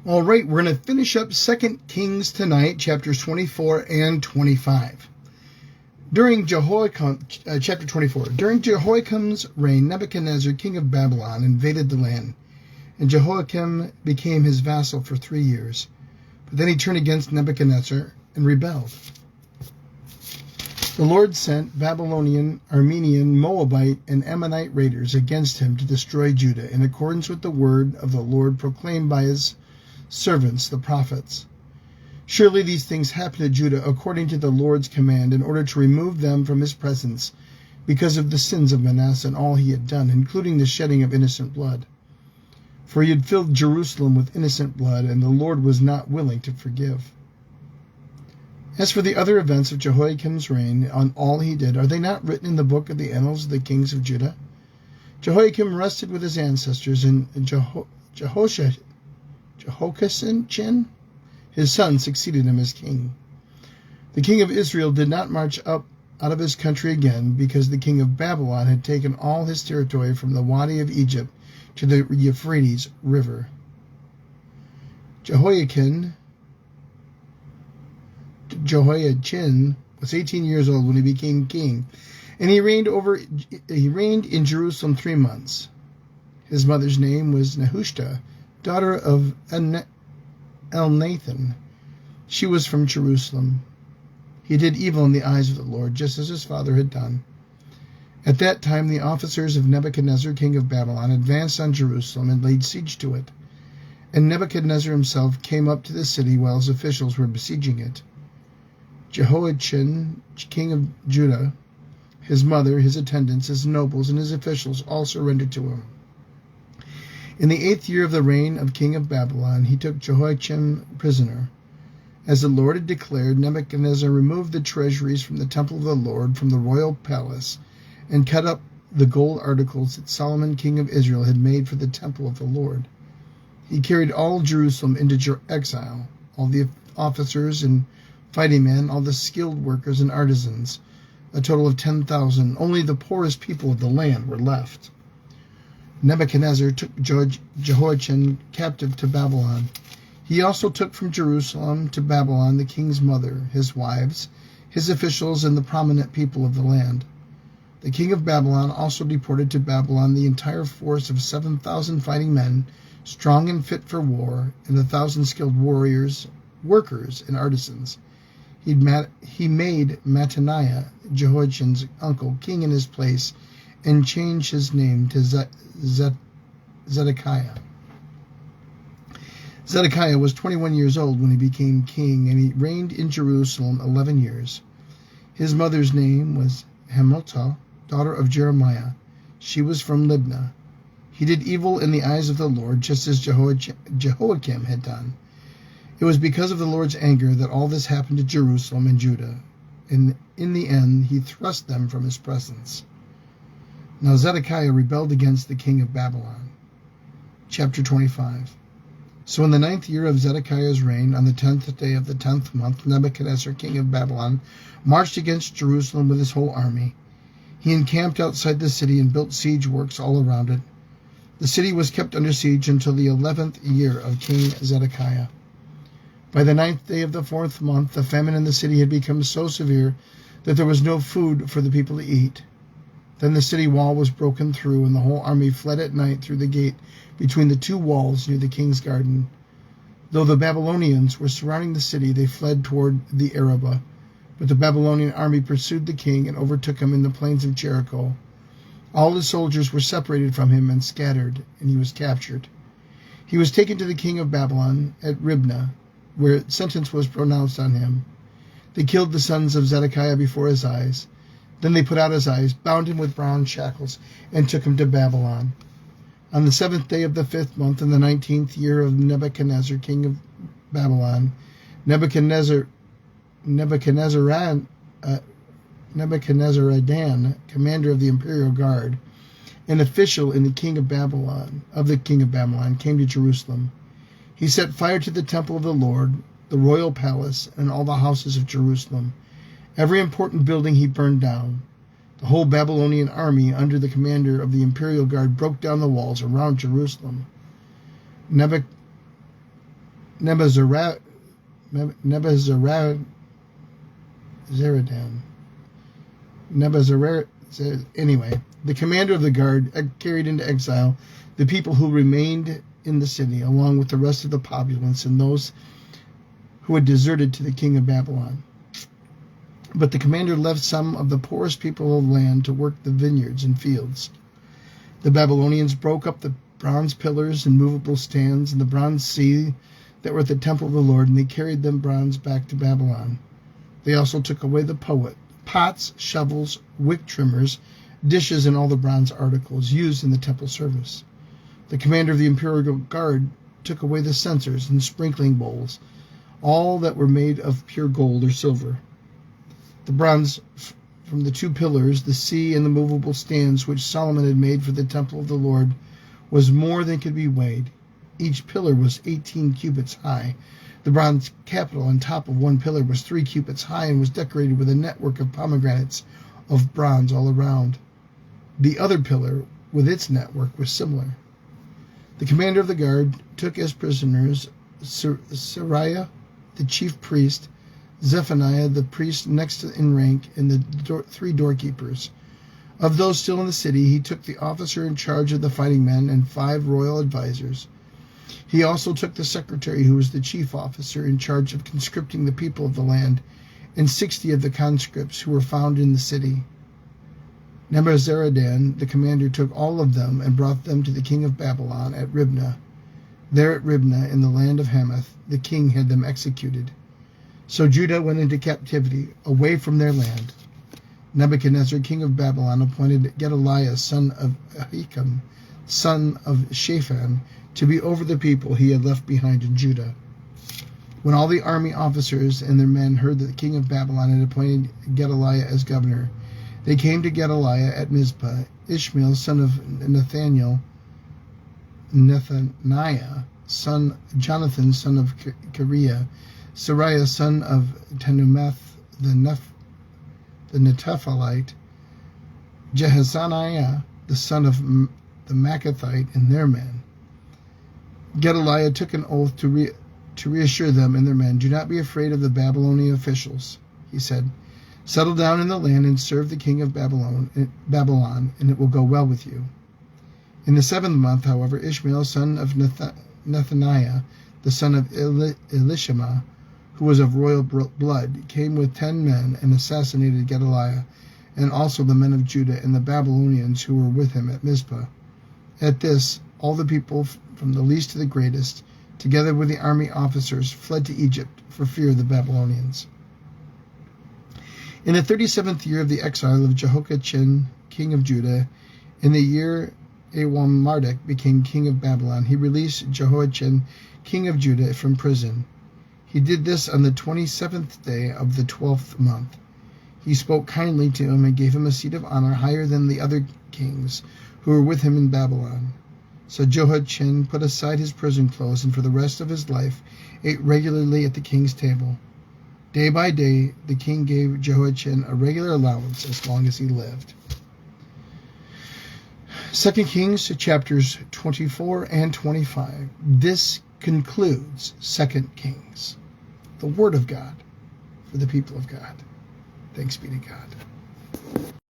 All right, we're going to finish up 2 Kings tonight, chapters 24 and 25. During chapter 24, during Jehoiakim's reign, Nebuchadnezzar, king of Babylon, invaded the land, and Jehoiakim became his vassal for 3 years. But then he turned against Nebuchadnezzar and rebelled. The Lord sent Babylonian, Aramean, Moabite, and Ammonite raiders against him to destroy Judah, in accordance with the word of the Lord proclaimed by his servants, the prophets. Surely these things happened to Judah according to the Lord's command, in order to remove them from his presence, because of the sins of Manasseh and all he had done, including the shedding of innocent blood. For he had filled Jerusalem with innocent blood, and the Lord was not willing to forgive. As for the other events of Jehoiakim's reign, on all he did, are they not written in the book of the annals of the kings of Judah? Jehoiakim rested with his ancestors, and Jehoiachin, his son, succeeded him as king. The king of Israel did not march up out of his country again, because the king of Babylon had taken all his territory from the Wadi of Egypt to the Euphrates River. Jehoiachin was 18 years old when he became king, and he reigned in Jerusalem 3 months. His mother's name was Nehushta, daughter of Elnathan. She was from Jerusalem. He did evil in the eyes of the Lord, just as his father had done. At that time the officers of Nebuchadnezzar, king of Babylon, advanced on Jerusalem and laid siege to it. And Nebuchadnezzar himself came up to the city while his officials were besieging it. Jehoiachin, king of Judah, his mother, his attendants, his nobles, and his officials all surrendered to him. In the 8th year of the reign of king of Babylon, he took Jehoiachin prisoner. As the Lord had declared, Nebuchadnezzar removed the treasuries from the temple of the Lord, from the royal palace, and cut up the gold articles that Solomon, king of Israel, had made for the temple of the Lord. He carried all Jerusalem into exile, all the officers and fighting men, all the skilled workers and artisans, a total of 10,000. Only the poorest people of the land were left. Nebuchadnezzar took Jehoiachin captive to Babylon. He also took from Jerusalem to Babylon the king's mother, his wives, his officials, and the prominent people of the land. The king of Babylon also deported to Babylon the entire force of 7,000 fighting men, strong and fit for war, and 1,000 skilled warriors, workers, and artisans. He made Mattaniah, Jehoiachin's uncle, king in his place, and changed his name to Zedekiah. Zedekiah was 21 years old when he became king, and he reigned in Jerusalem 11 years. His mother's name was Hamiltah, daughter of Jeremiah. She was from Libnah. He did evil in the eyes of the Lord, just as Jehoiakim had done. It was because of the Lord's anger that all this happened to Jerusalem and Judah, and in the end he thrust them from his presence. Now Zedekiah rebelled against the king of Babylon. Chapter 25. So in the 9th year of Zedekiah's reign, on the 10th day of the 10th month, Nebuchadnezzar, king of Babylon, marched against Jerusalem with his whole army. He encamped outside the city and built siege works all around it. The city was kept under siege until the 11th year of King Zedekiah. By the 9th day of the 4th month, the famine in the city had become so severe that there was no food for the people to eat. Then the city wall was broken through, and the whole army fled at night through the gate between the 2 walls near the king's garden. Though the Babylonians were surrounding the city, they fled toward the Arabah. But the Babylonian army pursued the king and overtook him in the plains of Jericho. All his soldiers were separated from him and scattered, and he was captured. He was taken to the king of Babylon at Riblah, where sentence was pronounced on him. They killed the sons of Zedekiah before his eyes. Then they put out his eyes, bound him with bronze shackles, and took him to Babylon. On the 7th day of the 5th month, in the 19th year of Nebuchadnezzar, king of Babylon, Nebuchadnezzaradan, commander of the imperial guard, an official in the king of Babylon, came to Jerusalem. He set fire to the temple of the Lord, the royal palace, and all the houses of Jerusalem. Every important building he burned down. The whole Babylonian army, under the commander of the imperial guard, broke down the walls around Jerusalem. Nebuzaradan. Anyway, the commander of the guard carried into exile the people who remained in the city, along with the rest of the populace and those who had deserted to the king of Babylon. But the commander left some of the poorest people of the land to work the vineyards and fields. The Babylonians broke up the bronze pillars and movable stands and the bronze sea that were at the temple of the Lord, and they carried them bronze back to Babylon. They also took away the pots, shovels, wick trimmers, dishes, and all the bronze articles used in the temple service. The commander of the imperial guard took away the censers and sprinkling bowls, all that were made of pure gold or silver. The bronze from the 2 pillars, the sea, and the movable stands which Solomon had made for the temple of the Lord was more than could be weighed. Each pillar was 18 cubits high. The bronze capital on top of one pillar was 3 cubits high and was decorated with a network of pomegranates of bronze all around. The other pillar, with its network, was similar. The commander of the guard took as prisoners Sariah, the chief priest, Zephaniah, the priest next in rank, and the 3 doorkeepers. Of those still in the city, he took the officer in charge of the fighting men and 5 royal advisers. He also took the secretary, who was the chief officer in charge of conscripting the people of the land, and 60 of the conscripts who were found in the city. Nebuzaradan, the commander, took all of them and brought them to the king of Babylon at Ribnah. There at Ribnah, in the land of Hamath, the king had them executed. So Judah went into captivity, away from their land. Nebuchadnezzar, king of Babylon, appointed Gedaliah, son of Ahikam, son of Shaphan, to be over the people he had left behind in Judah. When all the army officers and their men heard that the king of Babylon had appointed Gedaliah as governor, they came to Gedaliah at Mizpah. Ishmael, son of Nethaniah, Jonathan, son of Kareah, Sariah, son of Tanumeth, the Netophalite, Jehazaniah, the son of the Maacathite, and their men. Gedaliah took an oath to reassure them and their men. "Do not be afraid of the Babylonian officials," he said. "Settle down in the land and serve the king of Babylon, and it will go well with you." In the 7th month, however, Ishmael, son of Nethaniah, the son of Elishama, who was of royal blood, came with 10 men and assassinated Gedaliah, and also the men of Judah and the Babylonians who were with him at Mizpah. At this, all the people, from the least to the greatest, together with the army officers, fled to Egypt for fear of the Babylonians. In the 37th year of the exile of Jehoiachin, king of Judah, in the year Marduk became king of Babylon, he released Jehoiachin, king of Judah, from prison. He did this on the 27th day of the 12th month. He spoke kindly to him and gave him a seat of honor higher than the other kings who were with him in Babylon. So Jehoiachin put aside his prison clothes and for the rest of his life ate regularly at the king's table. Day by day, the king gave Jehoiachin a regular allowance as long as he lived. 2 Kings chapters 24 and 25. This concludes 2 Kings, the word of God for the people of God. Thanks be to God.